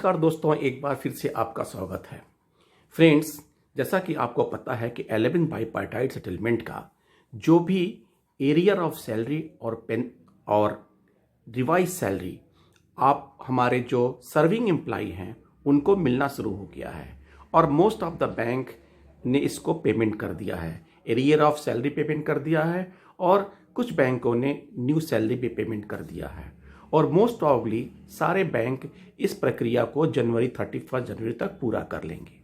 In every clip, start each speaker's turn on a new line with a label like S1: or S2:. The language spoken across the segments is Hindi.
S1: नमस्कार दोस्तों, एक बार फिर से आपका स्वागत है। फ्रेंड्स, जैसा कि आपको पता है कि 11 बाईपार्टाइट सेटलमेंट का जो भी एरियर ऑफ सैलरी और रिवाइज सैलरी आप हमारे जो सर्विंग एम्प्लॉय हैं उनको मिलना शुरू हो गया है और मोस्ट ऑफ द बैंक ने इसको पेमेंट कर दिया है। एरियर ऑफ सैलरी पेमेंट कर दिया है और कुछ बैंकों ने न्यू सैलरी भी पेमेंट कर दिया है और मोस्ट प्रॉब्ली सारे बैंक इस प्रक्रिया को जनवरी 31 जनवरी तक पूरा कर लेंगे।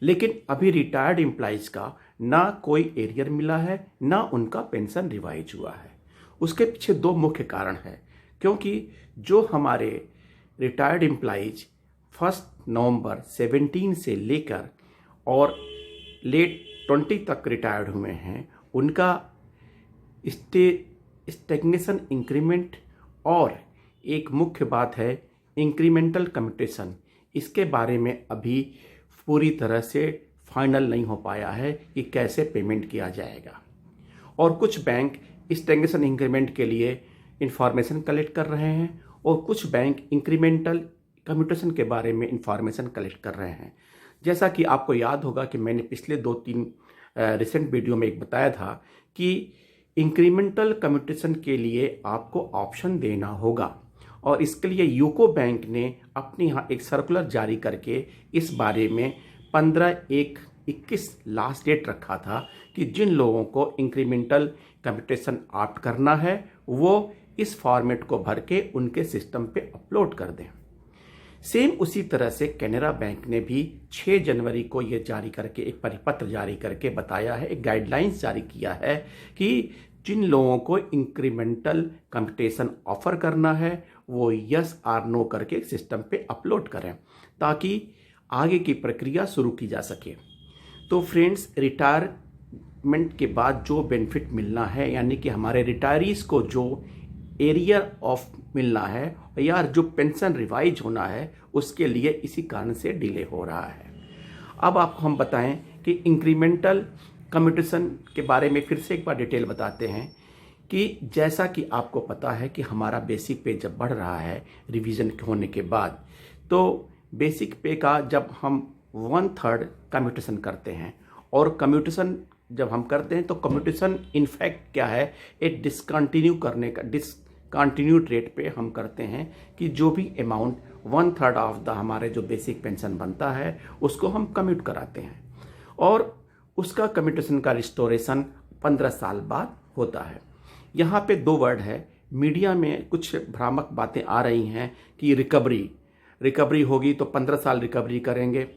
S1: लेकिन अभी रिटायर्ड एम्प्लॉइज का ना कोई एरियर मिला है, ना उनका पेंशन रिवाइज हुआ है। उसके पीछे दो मुख्य कारण हैं, क्योंकि जो हमारे रिटायर्ड एम्प्लॉइज 1 नवंबर 17 से लेकर और लेट 20 तक रिटायर्ड हुए हैं, उनका स्टेग्नेशन इंक्रीमेंट और एक मुख्य बात है इंक्रीमेंटल कम्यूटेशन। इसके बारे में अभी पूरी तरह से फाइनल नहीं हो पाया है कि कैसे पेमेंट किया जाएगा और कुछ बैंक स्टेग्नेशन इंक्रीमेंट के लिए इंफॉर्मेशन कलेक्ट कर रहे हैं और कुछ बैंक इंक्रीमेंटल कम्यूटेशन के बारे में इंफॉर्मेशन कलेक्ट कर रहे हैं। जैसा कि आपको याद होगा कि मैंने पिछले 2-3 रिसेंट वीडियो में एक बताया था कि इंक्रीमेंटल कम्यूटेशन के लिए आपको ऑप्शन देना होगा और इसके लिए यूको बैंक ने अपने यहाँ एक सर्कुलर जारी करके इस बारे में 15/1/21 लास्ट डेट रखा था कि जिन लोगों को इंक्रीमेंटल कम्यूटेशन ऑप्ट करना है वो इस फॉर्मेट को भर के उनके सिस्टम पे अपलोड कर दें। सेम उसी तरह से कैनरा बैंक ने भी 6 जनवरी को ये जारी करके एक परिपत्र जारी करके बताया है, एक गाइडलाइंस जारी किया है कि जिन लोगों को इंक्रीमेंटल कम्यूटेशन ऑफर करना है वो यस और नो करके सिस्टम पे अपलोड करें ताकि आगे की प्रक्रिया शुरू की जा सके। तो फ्रेंड्स, रिटायरमेंट के बाद जो बेनिफिट मिलना है, यानी कि हमारे रिटायरीज को जो एरियर ऑफ मिलना है या जो पेंशन रिवाइज होना है, उसके लिए इसी कारण से डिले हो रहा है। अब आपको हम बताएं कि इंक्रीमेंटल कम्यूटेशन के बारे में फिर से एक बार डिटेल बताते हैं कि जैसा कि आपको पता है कि हमारा बेसिक पे जब बढ़ रहा है रिवीजन होने के बाद, तो बेसिक पे का जब हम 1/3 कम्यूटेशन करते हैं और कम्यूटेशन जब हम करते हैं तो कम्यूटेशन इनफैक्ट क्या है, एक डिसकंटिन्यूड रेट पे हम करते हैं कि जो भी अमाउंट 1/3 ऑफ द हमारे जो बेसिक पेंशन बनता है उसको हम कम्यूट कराते हैं और उसका कम्यूटेशन का रिस्टोरेशन 15 साल बाद होता है। यहाँ पे 2 वर्ड है, मीडिया में कुछ भ्रामक बातें आ रही हैं कि रिकवरी होगी तो 15 साल रिकवरी करेंगे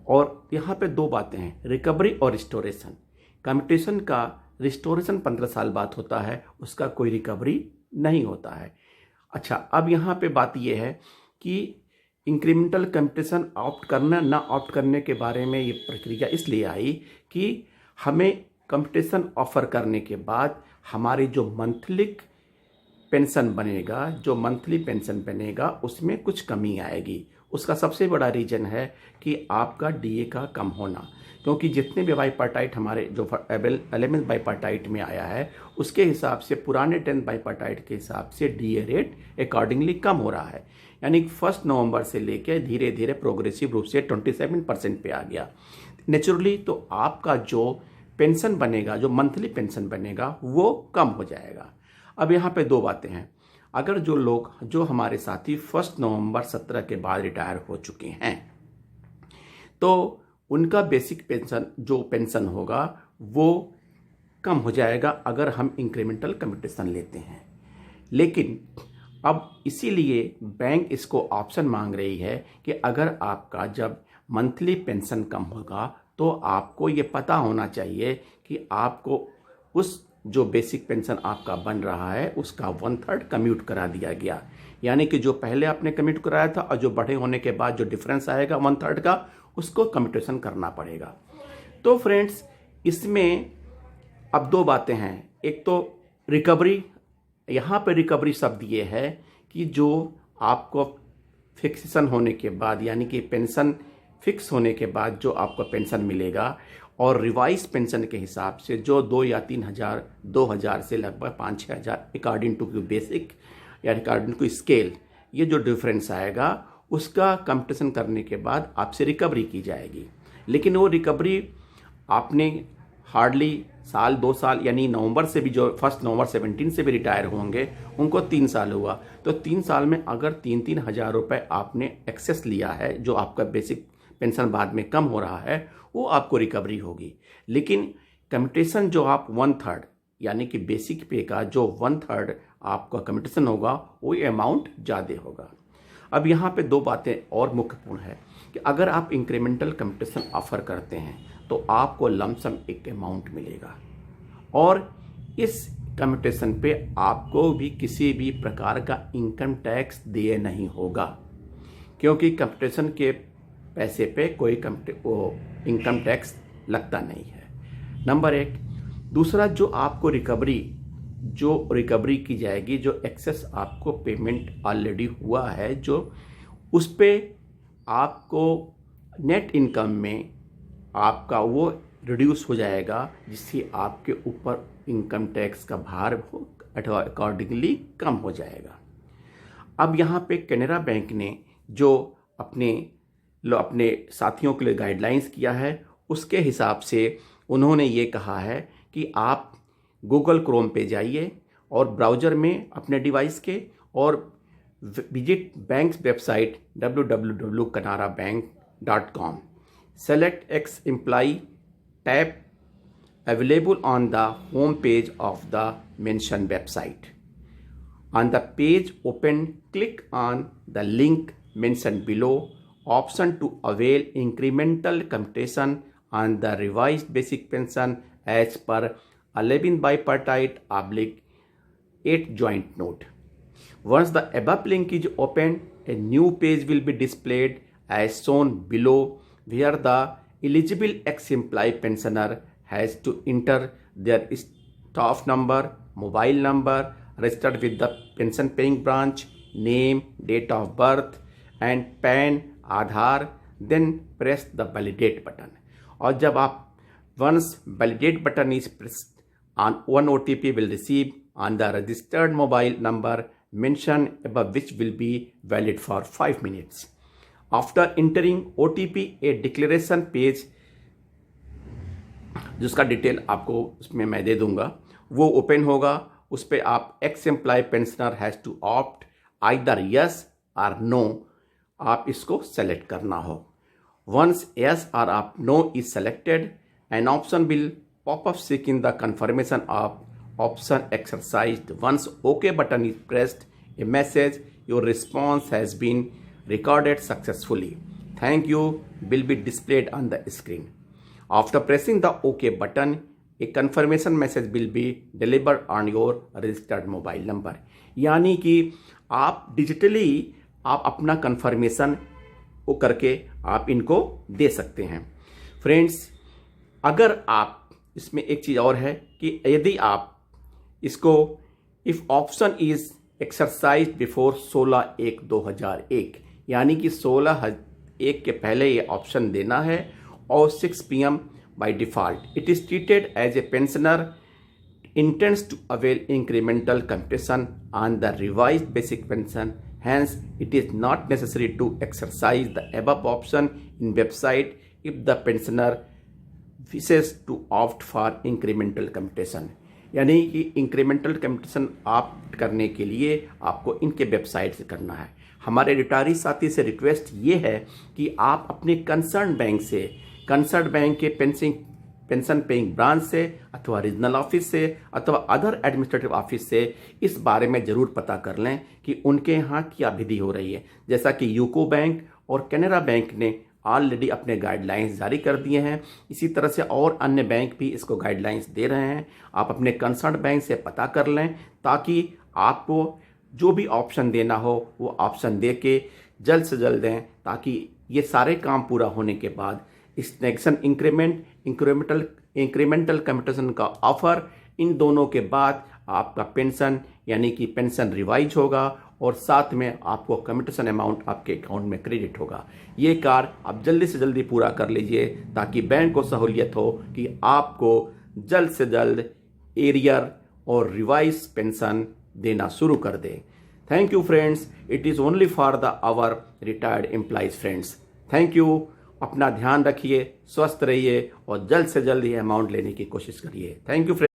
S1: और यहाँ पे 2 बातें हैं, रिकवरी और रिस्टोरेशन। कम्यूटेशन का रिस्टोरेशन 15 साल बाद होता है, उसका कोई रिकवरी नहीं होता है। अच्छा, अब यहाँ पे बात यह है कि इंक्रीमेंटल कम्यूटेशन ऑप्ट करना ना ऑप्ट करने के बारे में ये प्रक्रिया इसलिए आई कि हमें कम्यूटेशन ऑफर करने के बाद हमारी जो मंथली पेंशन बनेगा उसमें कुछ कमी आएगी। उसका सबसे बड़ा रीज़न है कि आपका डीए का कम होना, क्योंकि जितने भी बाईपार्टाइट हमारे जो 11 बाईपार्टाइट में आया है उसके हिसाब से पुराने 10 बाईपार्टाइट के हिसाब से डीए रेट अकॉर्डिंगली कम हो रहा है। यानी 1 नवंबर से लेकर धीरे धीरे प्रोग्रेसिव रूप से 27% पे आ गया। नेचुरली तो आपका जो पेंशन बनेगा, जो मंथली पेंशन बनेगा वो कम हो जाएगा। अब यहाँ पे 2 बातें हैं। अगर जो हमारे साथी 1 नवंबर 17 के बाद रिटायर हो चुके हैं तो उनका बेसिक पेंशन होगा वो कम हो जाएगा अगर हम इंक्रीमेंटल कम्यूटेशन लेते हैं। लेकिन अब इसीलिए बैंक इसको ऑप्शन मांग रही है कि अगर आपका जब मंथली पेंशन कम होगा तो आपको ये पता होना चाहिए कि आपको उस जो बेसिक पेंशन आपका बन रहा है उसका 1/3 कम्यूट करा दिया गया। यानी कि जो पहले आपने कम्यूट कराया था और जो बढ़े होने के बाद जो डिफरेंस आएगा 1/3 का, उसको कम्यूटेशन करना पड़ेगा। तो फ्रेंड्स, इसमें अब 2 बातें हैं। एक तो रिकवरी, यहाँ पे रिकवरी शब्द ये है कि जो आपको फिक्सेशन होने के बाद, यानी कि पेंशन फिक्स होने के बाद जो आपको पेंशन मिलेगा और रिवाइज पेंशन के हिसाब से जो 2 या 3 हज़ार, 2,000 से लगभग 5-6 हज़ार अकॉर्डिंग टू बेसिक या अकॉर्डिंग टू स्केल, ये जो डिफरेंस आएगा उसका कंपटीशन करने के बाद आपसे रिकवरी की जाएगी। लेकिन वो रिकवरी आपने हार्डली साल 2 साल, यानी नवंबर से भी, जो 1 नवंबर 17 से भी रिटायर होंगे उनको 3 साल हुआ, तो 3 साल में अगर 3-3 हज़ार रुपये आपने एक्सेस लिया है, जो आपका बेसिक पेंशन बाद में कम हो रहा है, वो आपको रिकवरी होगी। लेकिन कम्यूटेशन जो आप 1/3 यानी कि बेसिक पे का जो 1/3 आपका कम्यूटेशन होगा, वो अमाउंट ज़्यादा होगा। अब यहाँ पे 2 बातें और मुख्यपूर्ण है कि अगर आप इंक्रीमेंटल कम्यूटेशन ऑफर करते हैं तो आपको लमसम एक अमाउंट मिलेगा, और इस कम्यूटेशन पे आपको भी किसी भी प्रकार का इनकम टैक्स दिए नहीं होगा, क्योंकि कम्यूटेशन के पैसे पे कोई इनकम टैक्स लगता नहीं है, नंबर 1। दूसरा, जो आपको रिकवरी की जाएगी, जो एक्सेस आपको पेमेंट ऑलरेडी हुआ है, जो उस पे आपको नेट इनकम में आपका वो रिड्यूस हो जाएगा, जिससे आपके ऊपर इनकम टैक्स का भार अकॉर्डिंगली कम हो जाएगा। अब यहाँ पे कैनरा बैंक ने जो अपने साथियों के लिए गाइडलाइंस किया है, उसके हिसाब से उन्होंने ये कहा है कि आप गूगल क्रोम पे जाइए और ब्राउज़र में अपने डिवाइस के, और visit banks website www.canarabank.com, select X employee tab available on the home page of the mentioned website. On the page open, click on the link mentioned below, option to avail incremental computation on the revised basic pension as per 11 bipartite/8 joint note. Once the above link is opened, a new page will be displayed as shown below, where the eligible ex-employee pensioner has to enter their staff number, mobile number registered with the pension paying branch, name, date of birth and PAN, Aadhaar, then press the validate button. और जब आप once validate button is pressed, one OTP will receive on the registered mobile number mentioned above, which will be valid for 5 minutes. After entering OTP, a declaration page, जिसका डिटेल आपको उसमें मैं दे दूंगा, वो ओपन होगा। उस पर आप ex employ pensioner has to opt either yes और नो, आप इसको सेलेक्ट करना हो। वंस यस और आप no is selected, an option will pop up seeking the confirmation of option exercised. Once OK button is pressed, a message, your response has been recorded successfully. Thank you will be displayed on the screen. After pressing the OK button, a confirmation message will be delivered on your registered mobile number. यानी कि आप डिजिटली आप अपना कन्फर्मेशन वो करके आप इनको दे सकते हैं। फ्रेंड्स, अगर आप इसमें एक चीज़ और है कि यदि आप इसको if option is exercise before 16/1/2001, यानी कि 16/1 के पहले ये ऑप्शन देना है, और 6 PM by default, it is treated as a pensioner intends to avail incremental computation on the revised basic pension. Hence, it is not necessary to exercise the above option in website if the pensioner wishes to opt for incremental computation. यानी कि इंक्रीमेंटल कम्यूटेशन आप करने के लिए आपको इनके वेबसाइट से करना है। हमारे रिटायरी साथी से रिक्वेस्ट ये है कि आप अपने कंसर्न बैंक के पेंशन पेइंग ब्रांच से अथवा रीजनल ऑफिस से अथवा अदर एडमिनिस्ट्रेटिव ऑफिस से इस बारे में ज़रूर पता कर लें कि उनके यहाँ क्या विधि हो रही है। जैसा कि यूको बैंक और कैनरा बैंक ने ऑलरेडी अपने गाइडलाइंस जारी कर दिए हैं, इसी तरह से और अन्य बैंक भी इसको गाइडलाइंस दे रहे हैं। आप अपने कंसर्न बैंक से पता कर लें ताकि आपको जो भी ऑप्शन देना हो वो ऑप्शन दे के जल्द से जल्द दें, ताकि ये सारे काम पूरा होने के बाद स्टेशन इंक्रीमेंटल कम्यूटेशन का ऑफर, इन दोनों के बाद आपका पेंशन यानी कि पेंशन रिवाइज होगा और साथ में आपको कम्यूटेशन अमाउंट आपके अकाउंट में क्रेडिट होगा। ये कार्य आप जल्दी से जल्दी पूरा कर लीजिए ताकि बैंक को सहूलियत हो कि आपको जल्द से जल्द एरियर और रिवाइज पेंशन देना शुरू कर दे। Thank you friends, it is only for the our retired employees friends. Thank you. अपना ध्यान रखिए, स्वस्थ रहिए और जल्द से जल्द ये अमाउंट लेने की कोशिश करिए। Thank you friends.